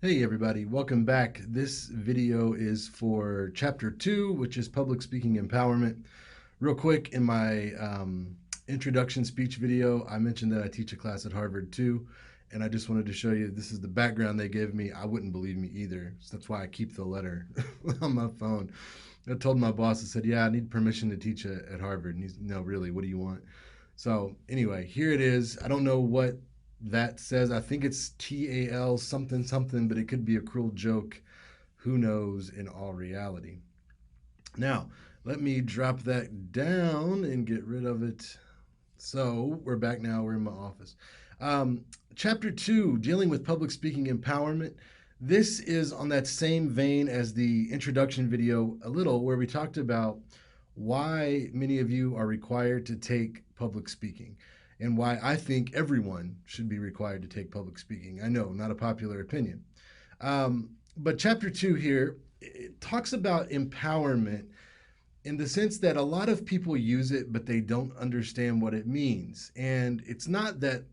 Hey everybody, welcome back. This video is for chapter 2, which is public speaking empowerment. Real quick, in my introduction speech video, I mentioned that I teach a class at Harvard too, and I just wanted to show you this is the background they gave me. I wouldn't believe me either, so that's why I keep the letter on my phone. I told my boss, I said, yeah, I need permission to teach at Harvard. And he's, no, really, what do you want? So anyway, here it is. I don't know what that says. I think it's TAL something something, but it could be a cruel joke. Who knows in all reality? Now, let me drop that down and get rid of it. So we're back now. We're in my office. Um, Chapter 2, dealing with public speaking empowerment. This is on that same vein as the introduction video a little, where we talked about why many of you are required to take public speaking and why I think everyone should be required to take public speaking. I know, not a popular opinion. But chapter 2 here, it talks about empowerment in the sense that a lot of people use it, but they don't understand what it means. And it's not that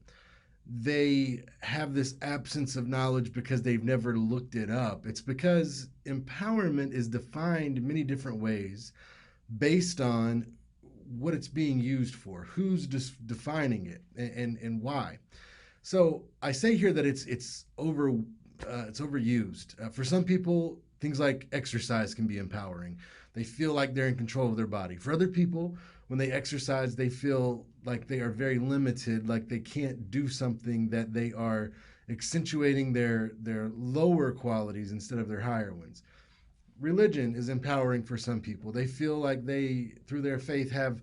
they have this absence of knowledge because they've never looked it up. It's because empowerment is defined many different ways based on what it's being used for, who's defining it, and why. So I say here that it's overused. For some people, things like exercise can be empowering. They feel like they're in control of their body. For other people, when they exercise, they feel like they are very limited, like they can't do something, that they are accentuating their lower qualities instead of their higher ones. Religion is empowering for some people. They feel like they, through their faith, have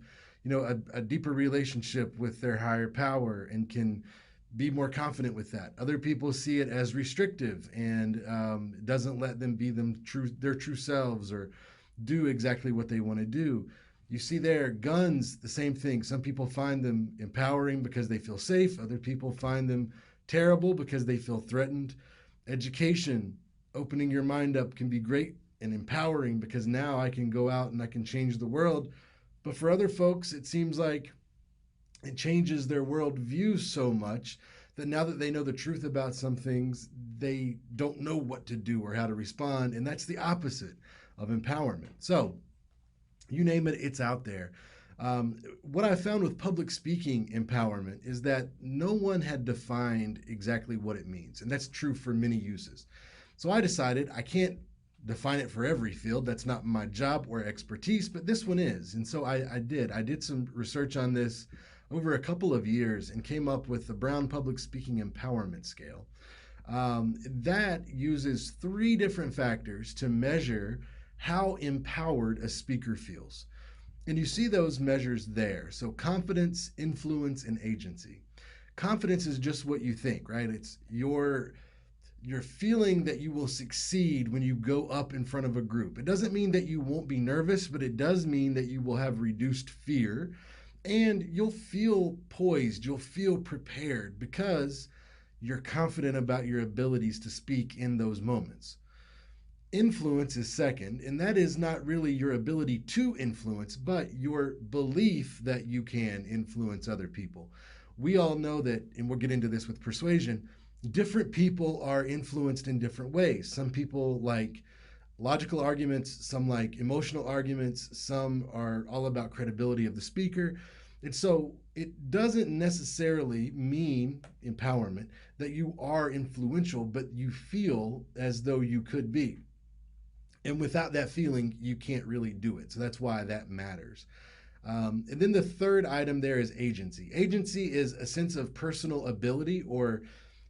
a deeper relationship with their higher power and can be more confident with that. Other people see it as restrictive and doesn't let them be their true selves or do exactly what they want to do. You see there, guns, the same thing. Some people find them empowering because they feel safe. Other people find them terrible because they feel threatened. Education, opening your mind up, can be great and empowering because now I can go out and I can change the world. But for other folks, it seems like it changes their worldview so much that now that they know the truth about some things, they don't know what to do or how to respond. And that's the opposite of empowerment. So, you name it, it's out there. What I found with public speaking empowerment is that no one had defined exactly what it means. And that's true for many uses. So I decided I can't define it for every field. That's not my job or expertise, but this one is. And so I did. I did some research on this over a couple of years and came up with the Brown Public Speaking Empowerment Scale. That uses three different factors to measure how empowered a speaker feels. And you see those measures there. So, confidence, influence, and agency. Confidence is just what you think, right? It's your feeling that you will succeed when you go up in front of a group. It doesn't mean that you won't be nervous, but it does mean that you will have reduced fear and you'll feel poised, you'll feel prepared because you're confident about your abilities to speak in those moments. Influence is second, and that is not really your ability to influence, but your belief that you can influence other people. We all know that, and we'll get into this with persuasion, different people are influenced in different ways. Some people like logical arguments, some like emotional arguments, some are all about credibility of the speaker. And so it doesn't necessarily mean empowerment that you are influential, but you feel as though you could be. And without that feeling, you can't really do it. So that's why that matters. And then the third item there is agency. Agency is a sense of personal ability or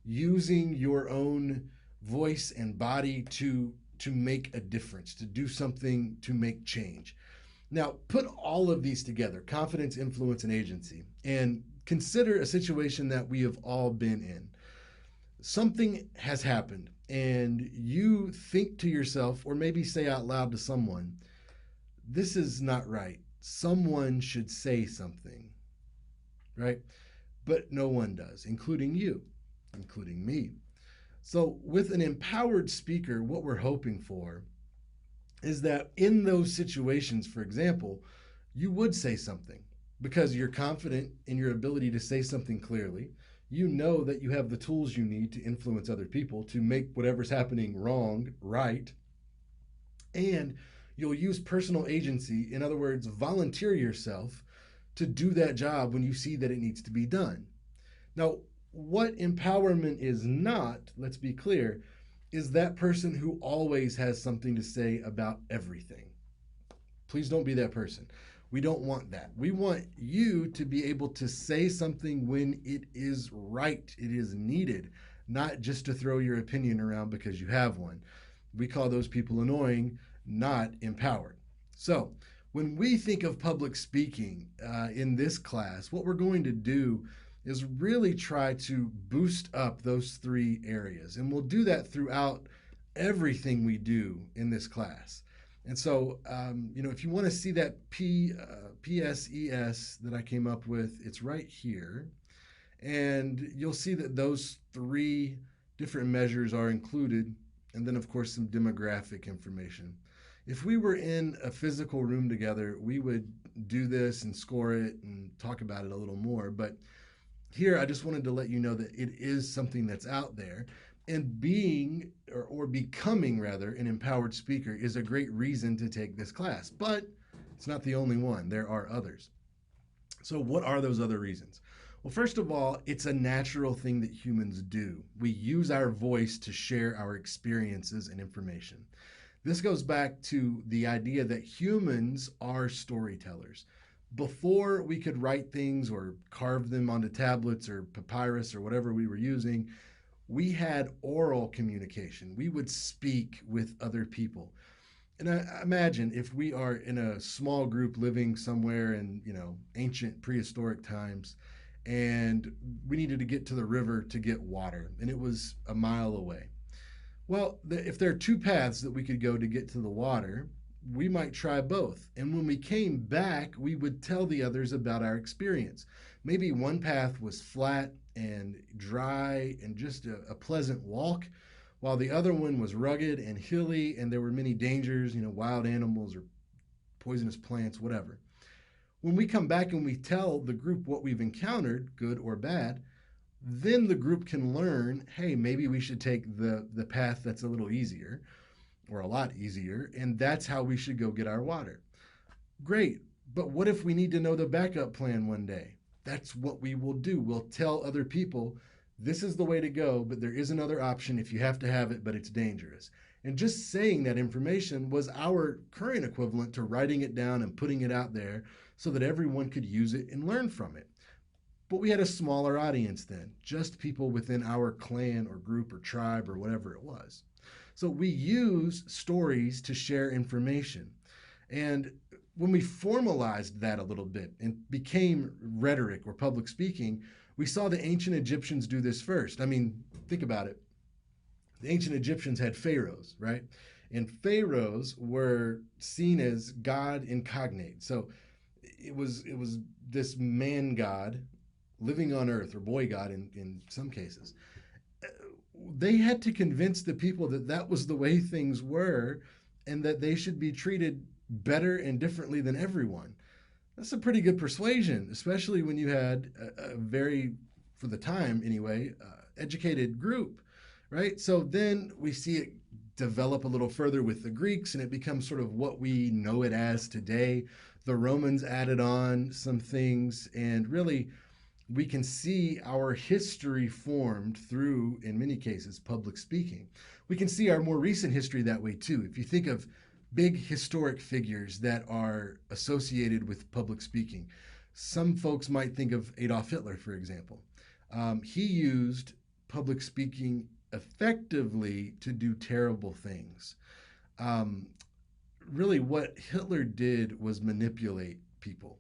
using your own voice and body to make a difference, to do something to make change. Now, put all of these together, confidence, influence, and agency, and consider a situation that we have all been in. Something has happened, and you think to yourself, or maybe say out loud to someone, this is not right. Someone should say something, right? But no one does, including you, including me. So, with an empowered speaker, what we're hoping for is that in those situations, for example, you would say something because you're confident in your ability to say something clearly. you know that you have the tools you need to influence other people to make whatever's happening wrong right, and you'll use personal agency, in other words, volunteer yourself to do that job when you see that it needs to be done. Now, what empowerment is not, let's be clear, is that person who always has something to say about everything. Please don't be that person. We don't want that. We want you to be able to say something when it is right, it is needed, not just to throw your opinion around because you have one. We call those people annoying, not empowered. So, when we think of public speaking in this class, what we're going to do is really try to boost up those three areas. And we'll do that throughout everything we do in this class. And so, if you want to see that PSES that I came up with, it's right here. And you'll see that those three different measures are included. And then, of course, some demographic information. If we were in a physical room together, we would do this and score it and talk about it a little more. But here, I just wanted to let you know that it is something that's out there. And being, or becoming rather, an empowered speaker is a great reason to take this class. But it's not the only one, there are others. So, what are those other reasons? Well, first of all, it's a natural thing that humans do. We use our voice to share our experiences and information. This goes back to the idea that humans are storytellers. Before we could write things or carve them onto tablets or papyrus or whatever we were using, we had oral communication. We would speak with other people. And I imagine if we are in a small group living somewhere in, ancient prehistoric times, and we needed to get to the river to get water, and it was a mile away. Well, if there are two paths that we could go to get to the water, we might try both. And when we came back, we would tell the others about our experience. Maybe one path was flat and dry and just a pleasant walk, while the other one was rugged and hilly and there were many dangers, wild animals or poisonous plants, whatever. When we come back and we tell the group what we've encountered, good or bad, then the group can learn, hey, maybe we should take the path that's a little easier or a lot easier, and that's how we should go get our water. Great, but what if we need to know the backup plan one day? That's what we will do. We'll tell other people, this is the way to go, but there is another option if you have to have it, but it's dangerous. And just saying that information was our current equivalent to writing it down and putting it out there so that everyone could use it and learn from it. But we had a smaller audience then, just people within our clan or group or tribe or whatever it was. So we use stories to share information. And when we formalized that a little bit and became rhetoric or public speaking, we saw the ancient Egyptians do this first. I mean, think about it. The ancient Egyptians had pharaohs, right? And pharaohs were seen as God incarnate. So it was this man god living on earth, or boy god in some cases. They had to convince the people that that was the way things were and that they should be treated better and differently than everyone. That's a pretty good persuasion, especially when you had a very, for the time anyway, educated group, right? So then we see it develop a little further with the Greeks, and it becomes sort of what we know it as today. The Romans added on some things, and really we can see our history formed through, in many cases, public speaking. We can see our more recent history that way too. If you think of big historic figures that are associated with public speaking, some folks might think of Adolf Hitler, for example. He used public speaking effectively to do terrible things. Really, what Hitler did was manipulate people,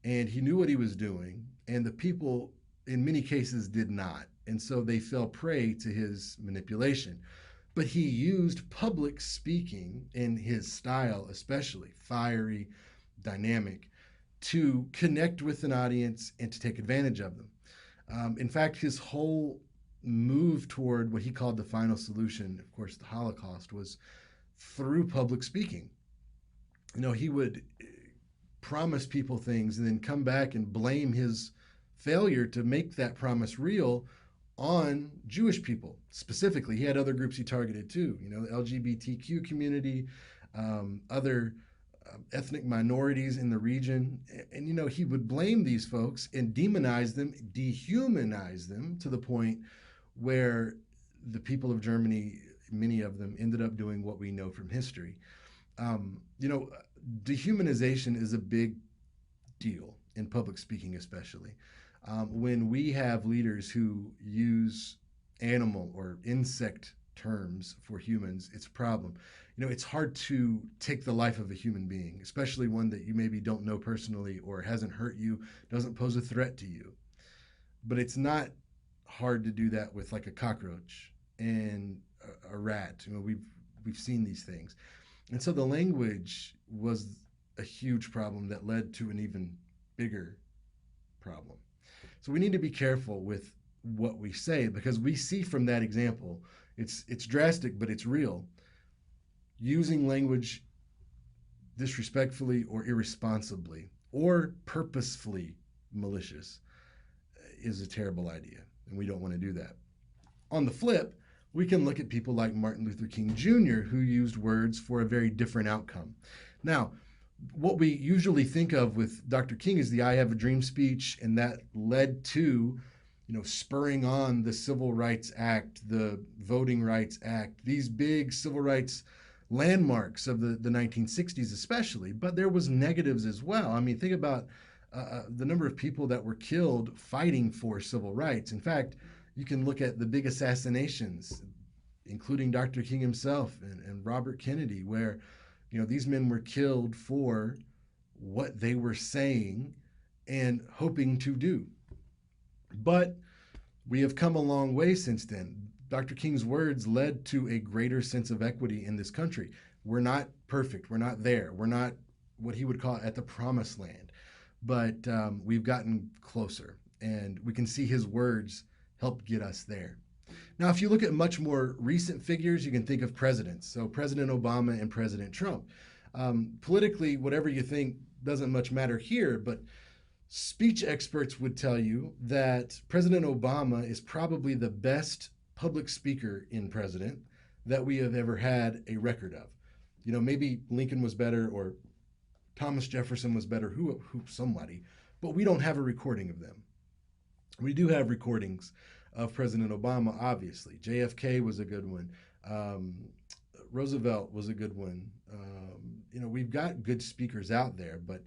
and he knew what he was doing, and the people in many cases did not, and so they fell prey to his manipulation. But he used public speaking in his style, especially fiery, dynamic, to connect with an audience and to take advantage of them. In fact, his whole move toward what he called the final solution, of course, the Holocaust, was through public speaking. He would promise people things and then come back and blame his failure to make that promise real on Jewish people specifically. He had other groups he targeted too, the LGBTQ community, other ethnic minorities in the region. And, he would blame these folks and demonize them, dehumanize them to the point where the people of Germany, many of them, ended up doing what we know from history. Dehumanization is a big deal in public speaking, especially. When we have leaders who use animal or insect terms for humans, it's a problem. It's hard to take the life of a human being, especially one that you maybe don't know personally or hasn't hurt you, doesn't pose a threat to you. But it's not hard to do that with like a cockroach and a rat. We've seen these things. And so the language was a huge problem that led to an even bigger problem. So we need to be careful with what we say, because we see from that example, it's drastic, but it's real. Using language disrespectfully or irresponsibly or purposefully malicious is a terrible idea, and we don't want to do that. On the flip, we can look at people like Martin Luther King Jr., who used words for a very different outcome. Now, what we usually think of with Dr. King is the I Have a Dream speech, and that led to, spurring on the Civil Rights Act, the Voting Rights Act, these big civil rights landmarks of the 1960s especially. But there was negatives as well. I mean, think about the number of people that were killed fighting for civil rights. In fact, you can look at the big assassinations, including Dr. King himself and Robert Kennedy, where these men were killed for what they were saying and hoping to do. But we have come a long way since then. Dr. King's words led to a greater sense of equity in this country. We're not perfect. We're not there. We're not what he would call at the promised land. But we've gotten closer, and we can see his words helped get us there. Now, if you look at much more recent figures, you can think of presidents. So President Obama and President Trump. Politically, whatever you think doesn't much matter here, but speech experts would tell you that President Obama is probably the best public speaker in president that we have ever had a record of. Maybe Lincoln was better or Thomas Jefferson was better, who somebody, but we don't have a recording of them. We do have recordings of President Obama, obviously. JFK was a good one. Roosevelt was a good one. We've got good speakers out there, but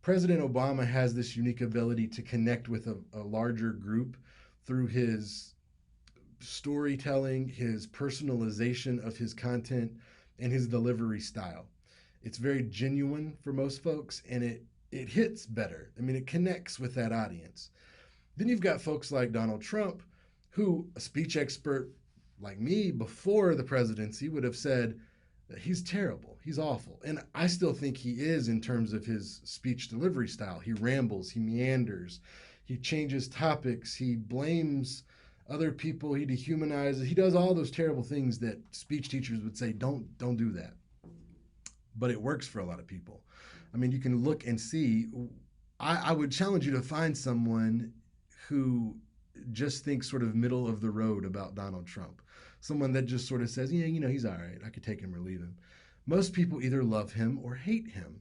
President Obama has this unique ability to connect with a larger group through his storytelling, his personalization of his content, and his delivery style. It's very genuine for most folks, and it hits better. I mean, it connects with that audience. Then you've got folks like Donald Trump, who a speech expert like me before the presidency would have said that he's terrible, he's awful. And I still think he is in terms of his speech delivery style. He rambles, he meanders, he changes topics, he blames other people, he dehumanizes, he does all those terrible things that speech teachers would say, don't do that. But it works for a lot of people. I mean, you can look and see. I would challenge you to find someone who just thinks sort of middle of the road about Donald Trump. Someone that just sort of says, yeah, he's all right. I could take him or leave him. Most people either love him or hate him.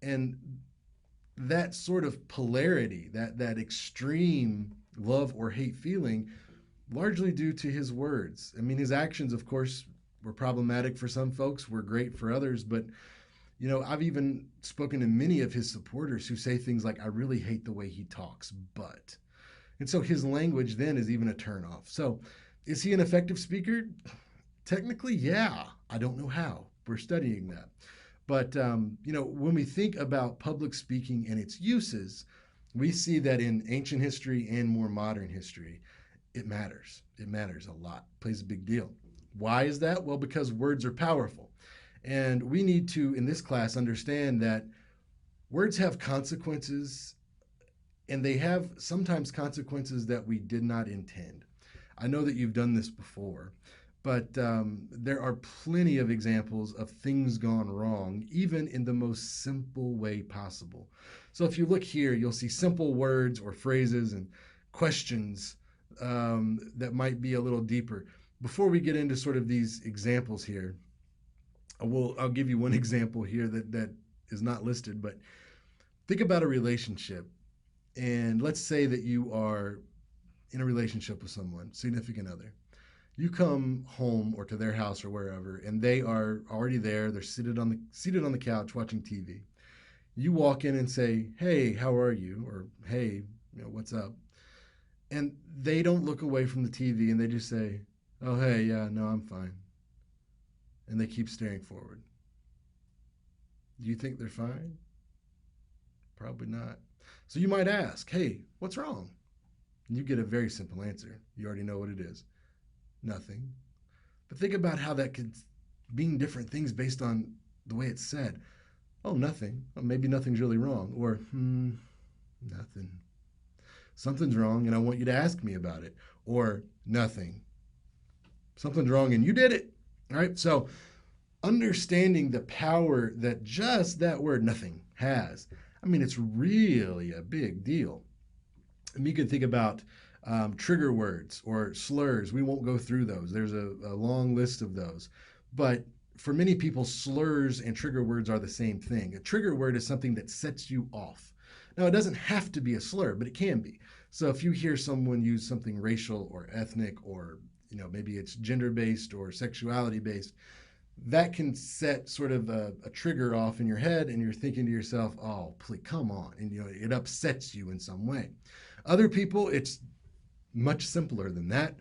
And that sort of polarity, that extreme love or hate feeling, largely due to his words. I mean, his actions, of course, were problematic for some folks, were great for others. But, I've even spoken to many of his supporters who say things like, I really hate the way he talks, but. And so his language then is even a turnoff. So is he an effective speaker? Technically, yeah. I don't know how. We're studying that. But, when we think about public speaking and its uses, we see that in ancient history and more modern history, it matters. It matters a lot. It plays a big deal. Why is that? Well, because words are powerful. And we need to, in this class, understand that words have consequences, and they have sometimes consequences that we did not intend. I know that you've done this before, But there are plenty of examples of things gone wrong, even in the most simple way possible. So if you look here, you'll see simple words or phrases and questions that might be a little deeper. Before we get into sort of these examples here, I'll give you one example here that is not listed, but think about a relationship. And let's say that you are in a relationship with someone, significant other. You come home or to their house or wherever, and they are already there. They're seated on the couch watching TV. You walk in and say, "Hey, how are you?" Or "Hey, what's up?" And they don't look away from the TV and they just say, "Oh, hey, yeah, no, I'm fine." And they keep staring forward. Do you think they're fine? Probably not. So you might ask, "Hey, what's wrong?" And you get a very simple answer. You already know what it is. Nothing. But think about how that could mean different things based on the way it's said. "Oh, nothing." Well, maybe nothing's really wrong. Or, nothing. Something's wrong and I want you to ask me about it. Or, nothing. Something's wrong and you did it. All right. So, understanding the power that just that word nothing has, I mean, it's really a big deal. And you can think about trigger words or slurs. We won't go through those. There's a long list of those. But for many people, slurs and trigger words are the same thing. A trigger word is something that sets you off. Now, it doesn't have to be a slur, but it can be. So if you hear someone use something racial or ethnic or maybe it's gender based or sexuality based, that can set sort of a trigger off in your head and you're thinking to yourself, "Oh, please come on," and it upsets you in some way. Other people, it's much simpler than that.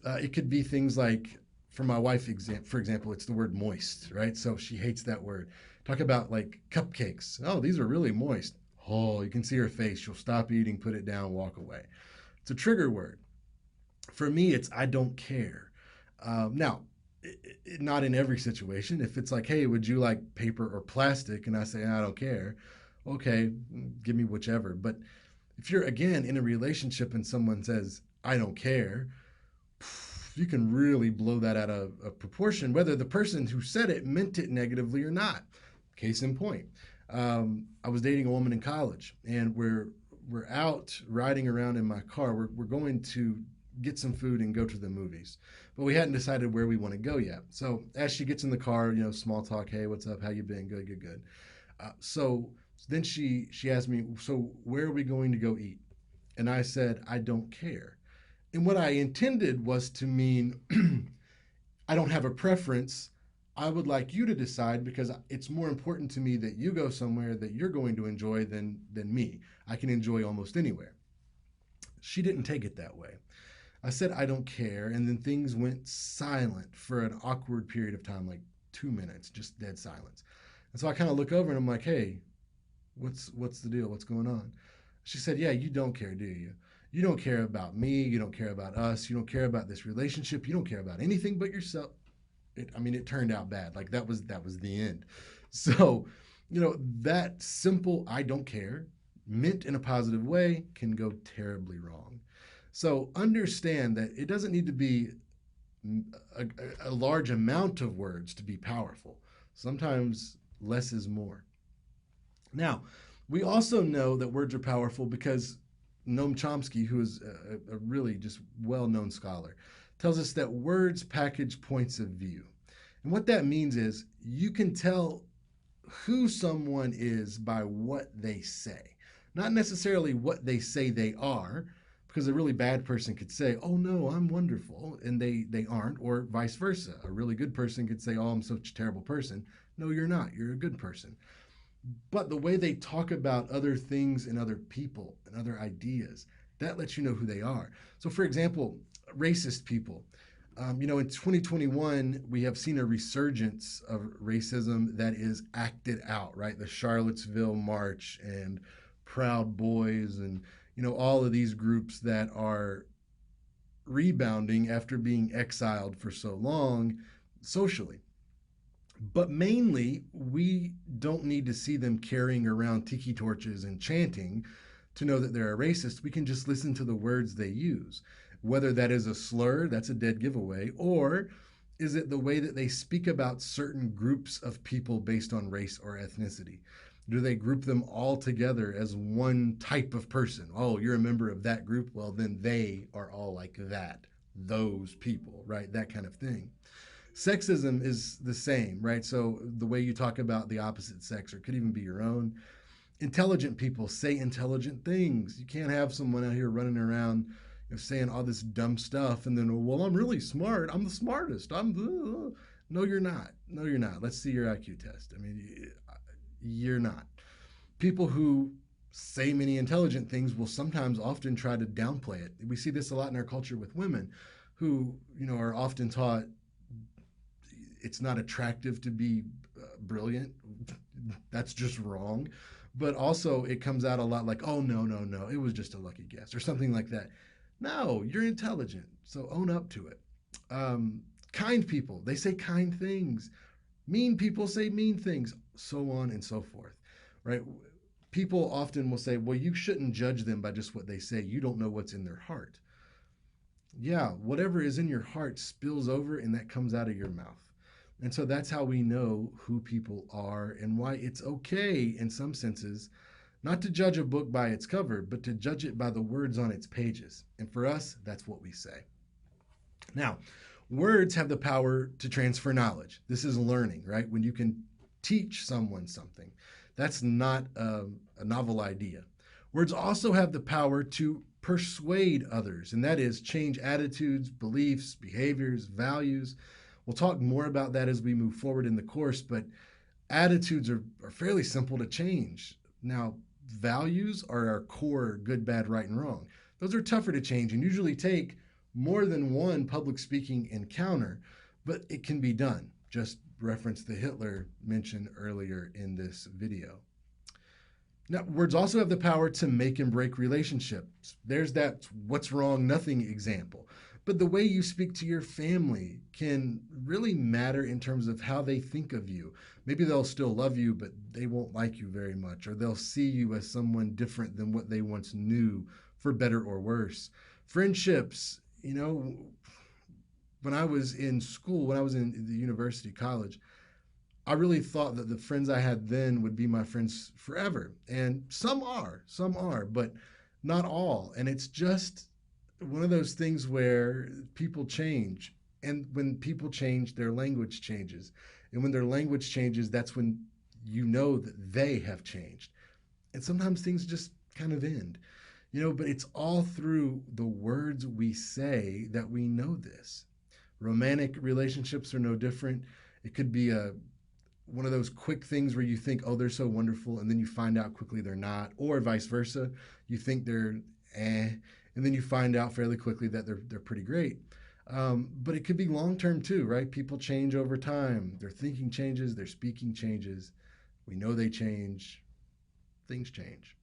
It could be things like, for my wife, for example, it's the word moist, right? So she hates that word. Talk about like cupcakes. "Oh, these are really moist." Oh, you can see her face. She'll stop eating, put it down, walk away. It's a trigger word. For me, it's "I don't care." Now, not in every situation. If it's like, "Hey, would you like paper or plastic?" and I say, "I don't care," okay, give me whichever. But if you're again in a relationship and someone says, "I don't care," you can really blow that out of proportion, whether the person who said it meant it negatively or not. Case in point, I was dating a woman in college, and we're out riding around in my car. We're going to get some food and go to the movies, but we hadn't decided where we want to go yet. So as she gets in the car, small talk. "Hey, what's up? How you been?" "Good, good, good." So then she asked me, "So where are we going to go eat?" And I said, "I don't care." And what I intended was to mean I don't have a preference. I would like you to decide because it's more important to me that you go somewhere that you're going to enjoy than me. I can enjoy almost anywhere. She didn't take it that way. I said, "I don't care." And then things went silent for an awkward period of time, like 2 minutes, just dead silence. And so I kind of look over and I'm like, "Hey, what's the deal? What's going on?" She said, "Yeah, you don't care, do you? You don't care about me. You don't care about us. You don't care about this relationship. You don't care about anything but yourself." It turned out bad. Like that was the end. So, that simple "I don't care," meant in a positive way, can go terribly wrong. So understand that it doesn't need to be a, a large amount of words to be powerful. Sometimes less is more. Now, we also know that words are powerful because Noam Chomsky, who is a really just well known scholar, tells us that words package points of view. And what that means is you can tell who someone is by what they say, not necessarily what they say they are, because a really bad person could say, "Oh no, I'm wonderful," and they aren't, or vice versa. A really good person could say, "Oh, I'm such a terrible person." No, you're not. You're a good person. But the way they talk about other things and other people and other ideas, that lets you know who they are. So, for example, racist people. In 2021, we have seen a resurgence of racism that is acted out, right? The Charlottesville March and Proud Boys, and all of these groups that are rebounding after being exiled for so long socially. But mainly, we don't need to see them carrying around tiki torches and chanting to know that they're a racist. We can just listen to the words they use. Whether that is a slur, that's a dead giveaway, or Is it the way that they speak about certain groups of people based on race or ethnicity? Do they group them all together as one type of person? Oh, you're a member of that group? Well, then they are all like that, those people, right? That kind of thing. Sexism is the same, right? So the way you talk about the opposite sex, or it could even be your own. Intelligent people say intelligent things. You can't have someone out here running around saying all this dumb stuff and then, well, I'm really smart. I'm the smartest. No, you're not. No, you're not. Let's see your IQ test. I mean, you're not. People who say many intelligent things will sometimes often try to downplay it. We see this a lot in our culture with women who, are often taught it's not attractive to be brilliant. That's just wrong. But also, it comes out a lot like, oh, no, no, no, it was just a lucky guess or something like that. No, you're intelligent, so own up to it. Kind people, they say kind things. Mean people say mean things, so on and so forth, right? People often will say, well, you shouldn't judge them by just what they say. You don't know what's in their heart. Yeah, whatever is in your heart spills over and that comes out of your mouth. And so that's how we know who people are and why it's okay, in some senses, not to judge a book by its cover, but to judge it by the words on its pages. And for us, that's what we say. Now, words have the power to transfer knowledge. This is learning, right? When you can teach someone something, that's not a novel idea. Words also have the power to persuade others, and that is change attitudes, beliefs, behaviors, values. We'll talk more about that as we move forward in the course, but attitudes are fairly simple to change. Now, values are our core good, bad, right, and wrong. Those are tougher to change and usually take more than one public speaking encounter, but it can be done. Just reference the Hitler mentioned earlier in this video. Now, words also have the power to make and break relationships. There's that what's wrong, nothing example. But the way you speak to your family can really matter in terms of how they think of you. Maybe they'll still love you, but they won't like you very much, or they'll see you as someone different than what they once knew, for better or worse. Friendships, when I was in school, when I was in the university, college, I really thought that the friends I had then would be my friends forever. And some are, but not all. And it's just one of those things where people change. And when people change, their language changes. And when their language changes, that's when you know that they have changed. And sometimes things just kind of end, but it's all through the words we say that we know this. Romantic relationships are no different. It could be one of those quick things where you think, oh, they're so wonderful, and then you find out quickly they're not, or vice versa. You think they're and then you find out fairly quickly that they're pretty great. But it could be long-term too, right? People change over time. Their thinking changes, their speaking changes. We know they change. Things change.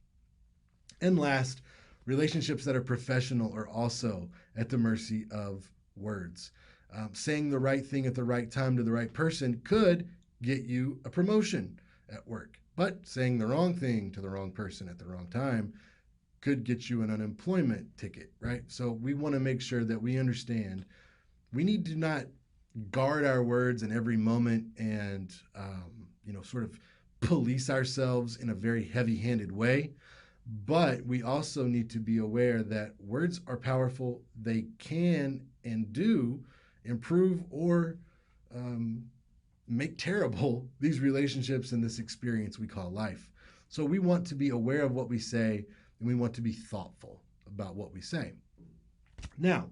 And last, relationships that are professional are also at the mercy of words. Saying the right thing at the right time to the right person could get you a promotion at work. But saying the wrong thing to the wrong person at the wrong time could get you an unemployment ticket, right? So we want to make sure that we understand we need to not guard our words in every moment and, sort of police ourselves in a very heavy-handed way. But we also need to be aware that words are powerful. They can and do improve or make terrible these relationships and this experience we call life. So we want to be aware of what we say, and we want to be thoughtful about what we say. Now,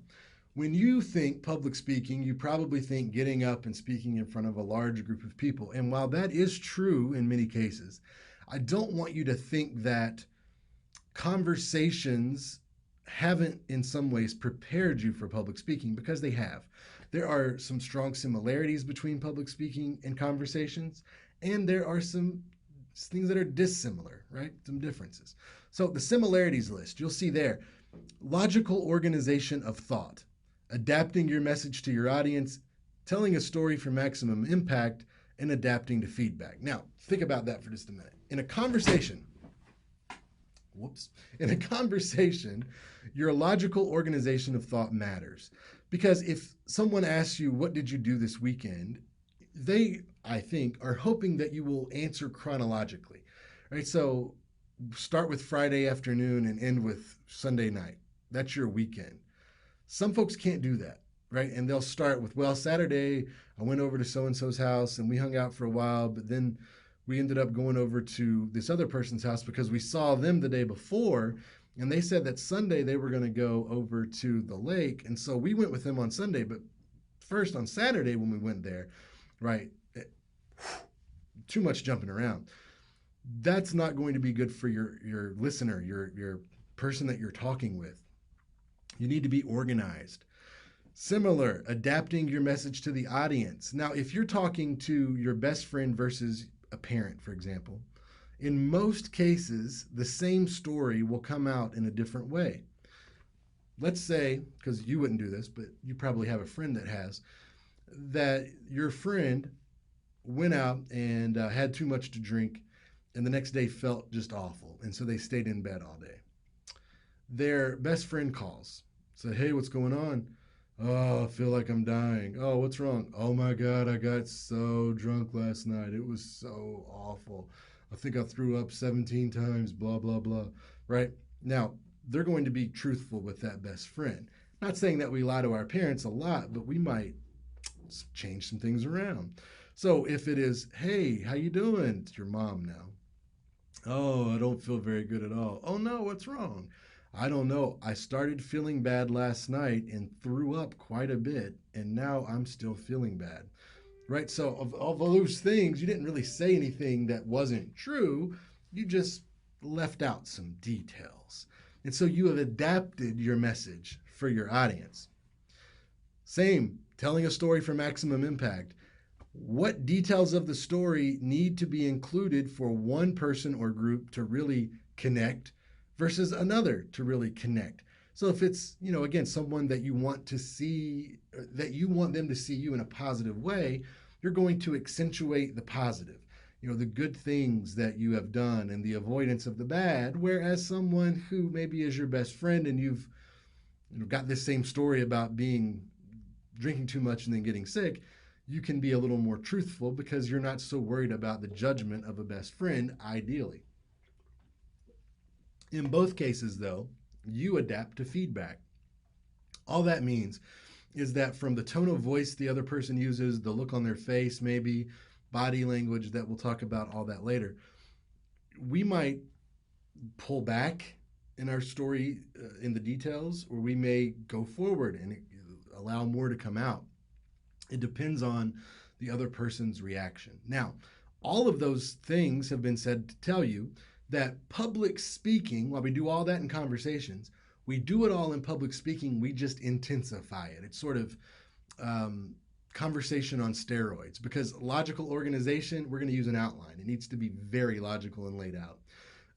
when you think public speaking, you probably think getting up and speaking in front of a large group of people. And while that is true in many cases, I don't want you to think that conversations haven't in some ways prepared you for public speaking, because they have. There are some strong similarities between public speaking and conversations, and there are some things that are dissimilar, right? Some differences. So the similarities list, you'll see there, logical organization of thought, adapting your message to your audience, telling a story for maximum impact, and adapting to feedback. Now, think about that for just a minute. In a conversation, your logical organization of thought matters. Because if someone asks you, what did you do this weekend? They, I think, are hoping that you will answer chronologically, right? So start with Friday afternoon and end with Sunday night. That's your weekend. Some folks can't do that, right? And they'll start with, well, Saturday, I went over to so and so's house and we hung out for a while, but then we ended up going over to this other person's house because we saw them the day before. And they said that Sunday they were going to go over to the lake. And so we went with them on Sunday. But first on Saturday when we went there, right, too much jumping around. That's not going to be good for your listener, your person that you're talking with. You need to be organized. Similar, adapting your message to the audience. Now, if you're talking to your best friend versus a parent, for example, in most cases, the same story will come out in a different way. Let's say, because you wouldn't do this, but you probably have a friend that has, that your friend went out and had too much to drink and the next day felt just awful. And so they stayed in bed all day. Their best friend calls, said, hey, what's going on? Oh, I feel like I'm dying. Oh, what's wrong? Oh my God, I got so drunk last night. It was so awful. I think I threw up 17 times, blah, blah, blah. Right? Now, they're going to be truthful with that best friend. Not saying that we lie to our parents a lot, but we might change some things around. So if it is, hey, how you doing? It's your mom now. Oh, I don't feel very good at all. Oh no, what's wrong? I don't know. I started feeling bad last night and threw up quite a bit, and now I'm still feeling bad. Right? So, of all those things, you didn't really say anything that wasn't true. You just left out some details. And so you have adapted your message for your audience. Same, telling a story for maximum impact. What details of the story need to be included for one person or group to really connect versus another to really connect? So if it's, again, someone that you want to see, that you want them to see you in a positive way, you're going to accentuate the positive, the good things that you have done and the avoidance of the bad. Whereas someone who maybe is your best friend and you've got this same story about drinking too much and then getting sick, you can be a little more truthful because you're not so worried about the judgment of a best friend, ideally. In both cases, though, you adapt to feedback. All that means is that from the tone of voice the other person uses, the look on their face, maybe body language, that we'll talk about all that later, we might pull back in our story in the details, or we may go forward and allow more to come out. It depends on the other person's reaction. Now, all of those things have been said to tell you that public speaking, while we do all that in conversations, we do it all in public speaking, we just intensify it. It's sort of conversation on steroids, because logical organization, we're going to use an outline. It needs to be very logical and laid out.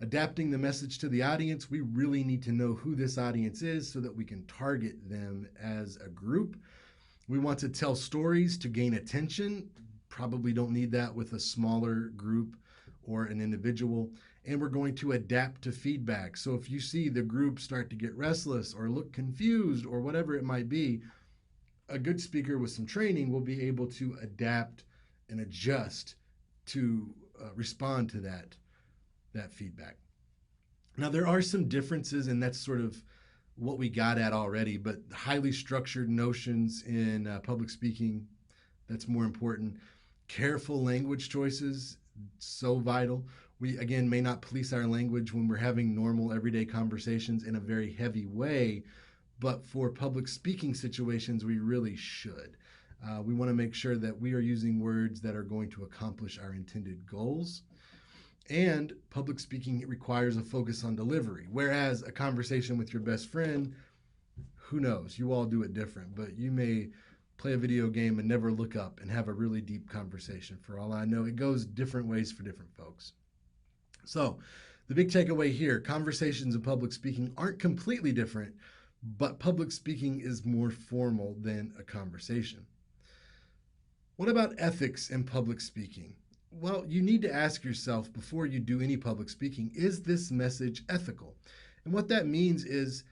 Adapting the message to the audience, we really need to know who this audience is so that we can target them as a group. We want to tell stories to gain attention. Probably don't need that with a smaller group or an individual. And we're going to adapt to feedback. So if you see the group start to get restless or look confused or whatever it might be, a good speaker with some training will be able to adapt and adjust to respond to that feedback. Now, there are some differences, and that's sort of what we got at already, but highly structured notions in public speaking, that's more important. Careful language choices, so vital. We, again, may not police our language when we're having normal everyday conversations in a very heavy way, but for public speaking situations, we really should. We want to make sure that we are using words that are going to accomplish our intended goals. And public speaking requires a focus on delivery, whereas a conversation with your best friend, who knows? You all do it different, but you may play a video game and never look up and have a really deep conversation. For all I know, it goes different ways for different folks. So the big takeaway here, conversations and public speaking aren't completely different, but public speaking is more formal than a conversation. What about ethics in public speaking? Well, you need to ask yourself before you do any public speaking, is this message ethical? And what that means is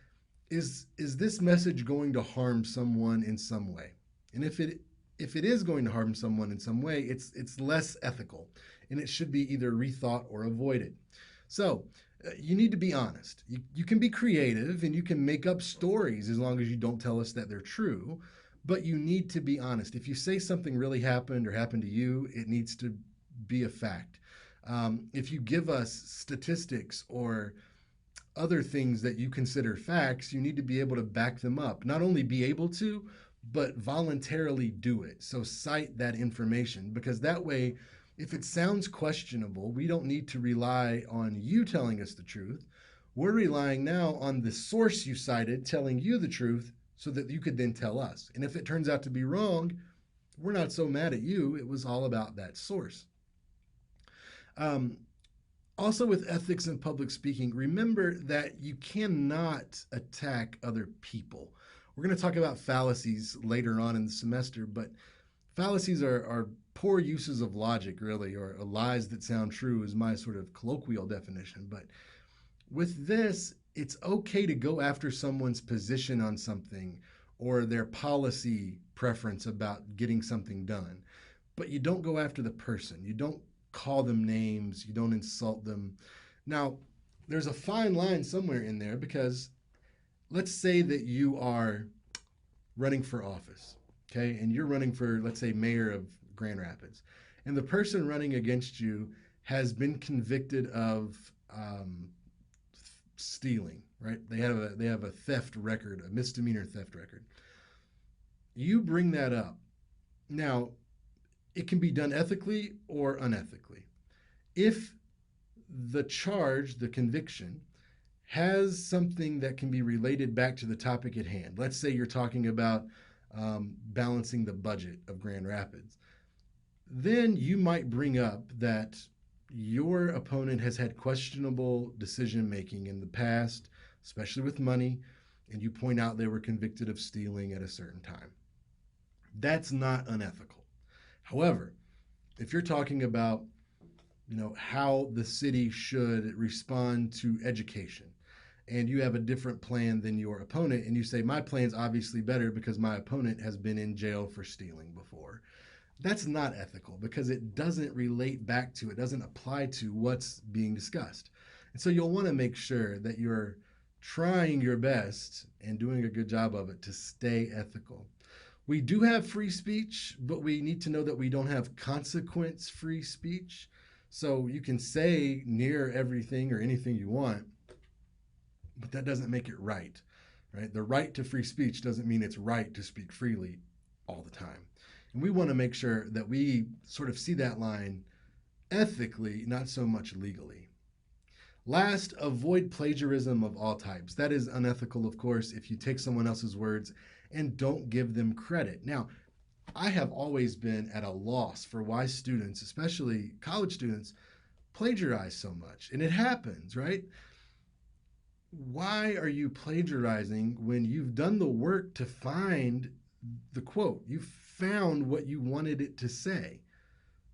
is this message going to harm someone in some way? And if it is going to harm someone in some way, it's less ethical, and it should be either rethought or avoided. So you need to be honest. You can be creative and you can make up stories as long as you don't tell us that they're true, but you need to be honest. If you say something really happened or happened to you, it needs to be a fact. If you give us statistics or other things that you consider facts, you need to be able to back them up. Not only be able to, but voluntarily do it. So cite that information, because that way, if it sounds questionable, we don't need to rely on you telling us the truth. We're relying now on the source you cited telling you the truth so that you could then tell us. And if it turns out to be wrong, we're not so mad at you. It was all about that source. Also, with ethics and public speaking, remember that you cannot attack other people. We're going to talk about fallacies later on in the semester, but fallacies are poor uses of logic, really, or lies that sound true is my sort of colloquial definition. But with this, it's okay to go after someone's position on something or their policy preference about getting something done. But you don't go after the person. You don't call them names. You don't insult them. Now, there's a fine line somewhere in there, because let's say that you are running for office, okay? And you're running for, let's say, mayor of Grand Rapids. And the person running against you has been convicted of stealing, right? They have a theft record, a misdemeanor theft record. You bring that up. Now, it can be done ethically or unethically. If the charge, the conviction, has something that can be related back to the topic at hand. Let's say you're talking about balancing the budget of Grand Rapids. Then you might bring up that your opponent has had questionable decision making in the past, especially with money, and you point out they were convicted of stealing at a certain time. That's not unethical. However, if you're talking about, how the city should respond to education, and you have a different plan than your opponent, and you say, my plan's obviously better because my opponent has been in jail for stealing before, that's not ethical, because it doesn't relate back to, it doesn't apply to what's being discussed. And so you'll want to make sure that you're trying your best and doing a good job of it to stay ethical. We do have free speech, but we need to know that we don't have consequence-free speech. So you can say near everything or anything you want, but that doesn't make it right? The right to free speech doesn't mean it's right to speak freely all the time. And we want to make sure that we sort of see that line ethically, not so much legally. Last, avoid plagiarism of all types. That is unethical, of course, if you take someone else's words and don't give them credit. Now, I have always been at a loss for why students, especially college students, plagiarize so much. And it happens, right? Why are you plagiarizing when you've done the work to find the quote? You found what you wanted it to say.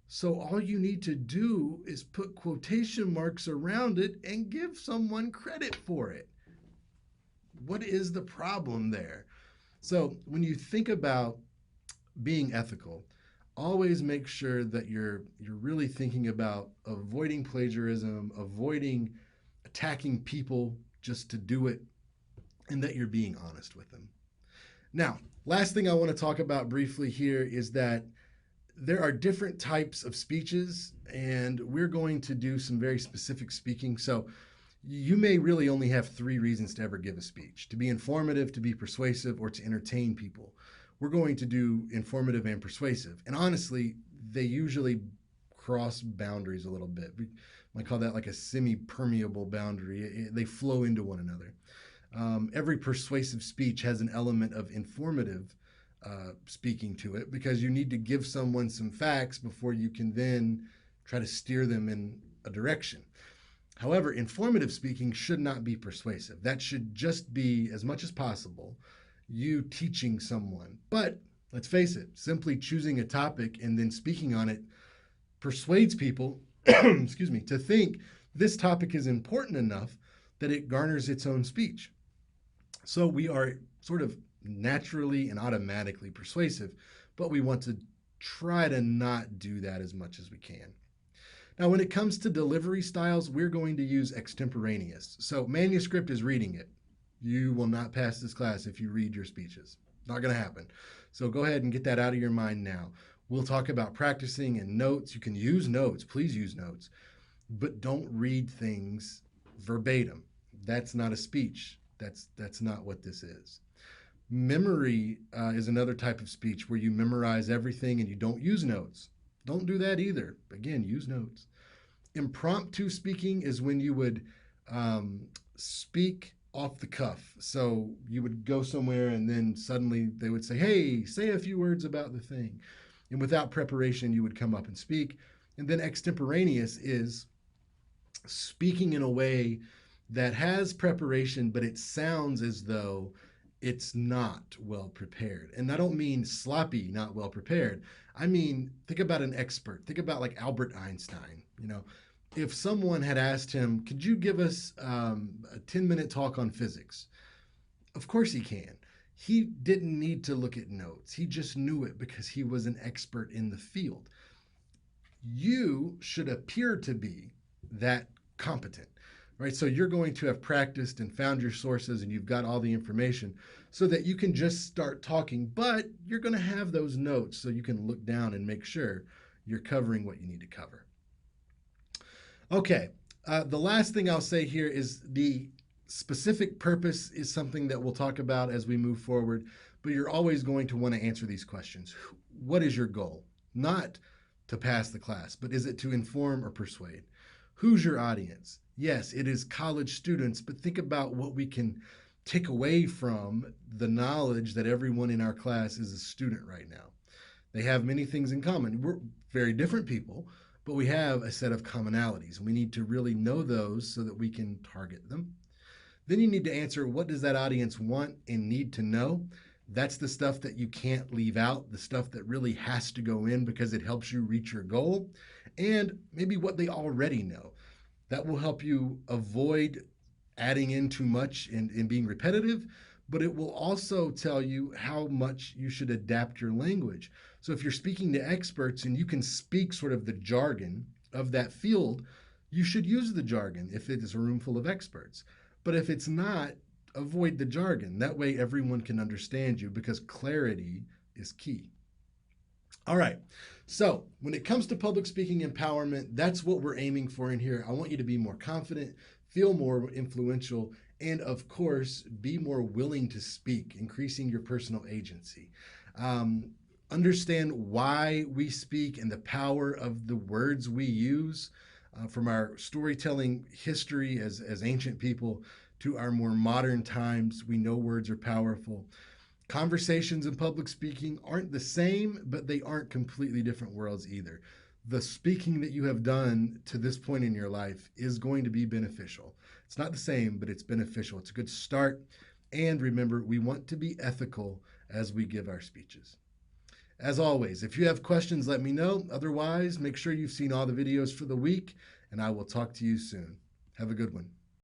So all you need to do is put quotation marks around it and give someone credit for it. What is the problem there? So when you think about being ethical, always make sure that you're really thinking about avoiding plagiarism, avoiding attacking people just to do it, and that you're being honest with them. Now, last thing I want to talk about briefly here is that there are different types of speeches, and we're going to do some very specific speaking. So you may really only have 3 reasons to ever give a speech: to be informative, to be persuasive, or to entertain people. We're going to do informative and persuasive. And honestly, they usually cross boundaries a little bit. We might call that like a semi-permeable boundary. They flow into one another. Every persuasive speech has an element of informative speaking to it, because you need to give someone some facts before you can then try to steer them in a direction. However, informative speaking should not be persuasive. That should just be, as much as possible, you teaching someone. But let's face it, simply choosing a topic and then speaking on it persuades people excuse me, to think this topic is important enough that it garners its own speech. So we are sort of naturally and automatically persuasive, but we want to try to not do that as much as we can. Now, when it comes to delivery styles, we're going to use extemporaneous. So, manuscript is reading it. You will not pass this class if you read your speeches. Not going to happen. So, go ahead and get that out of your mind now. We'll talk about practicing and notes. You can use notes. Please use notes. But don't read things verbatim. That's not a speech. That's not what this is. Memory is another type of speech where you memorize everything and you don't use notes. Don't do that either. Again, use notes. Impromptu speaking is when you would speak off the cuff. So you would go somewhere and then suddenly they would say, hey, say a few words about the thing. And without preparation, you would come up and speak. And then extemporaneous is speaking in a way that has preparation, but it sounds as though it's not well prepared. And I don't mean sloppy, not well prepared. I mean, think about an expert. Think about like Albert Einstein. You know, if someone had asked him, could you give us a 10-minute talk on physics? Of course he can. He didn't need to look at notes. He just knew it because he was an expert in the field. You should appear to be that competent, right? So you're going to have practiced and found your sources and you've got all the information so that you can just start talking, but you're going to have those notes so you can look down and make sure you're covering what you need to cover. Okay, the last thing I'll say here is the specific purpose is something that we'll talk about as we move forward, but you're always going to want to answer these questions. What is your goal? Not to pass the class, but is it to inform or persuade? Who's your audience? Yes, it is college students, but think about what we can take away from the knowledge that everyone in our class is a student right now. They have many things in common. We're very different people, but we have a set of commonalities, and we need to really know those so that we can target them. Then you need to answer, what does that audience want and need to know? That's the stuff that you can't leave out, the stuff that really has to go in because it helps you reach your goal, and maybe what they already know. That will help you avoid adding in too much and being repetitive, but it will also tell you how much you should adapt your language. So if you're speaking to experts and you can speak sort of the jargon of that field, you should use the jargon if it is a room full of experts. But if it's not, avoid the jargon. That way everyone can understand you because clarity is key. All right, so when it comes to public speaking empowerment, that's what we're aiming for in here. I want you to be more confident, feel more influential, and of course, be more willing to speak, increasing your personal agency. Understand why we speak and the power of the words we use. From our storytelling history as ancient people to our more modern times, we know words are powerful. Conversations and public speaking aren't the same, but they aren't completely different worlds either. The speaking that you have done to this point in your life is going to be beneficial. It's not the same, but it's beneficial. It's a good start. And remember, we want to be ethical as we give our speeches. As always, if you have questions, let me know. Otherwise, make sure you've seen all the videos for the week, and I will talk to you soon. Have a good one.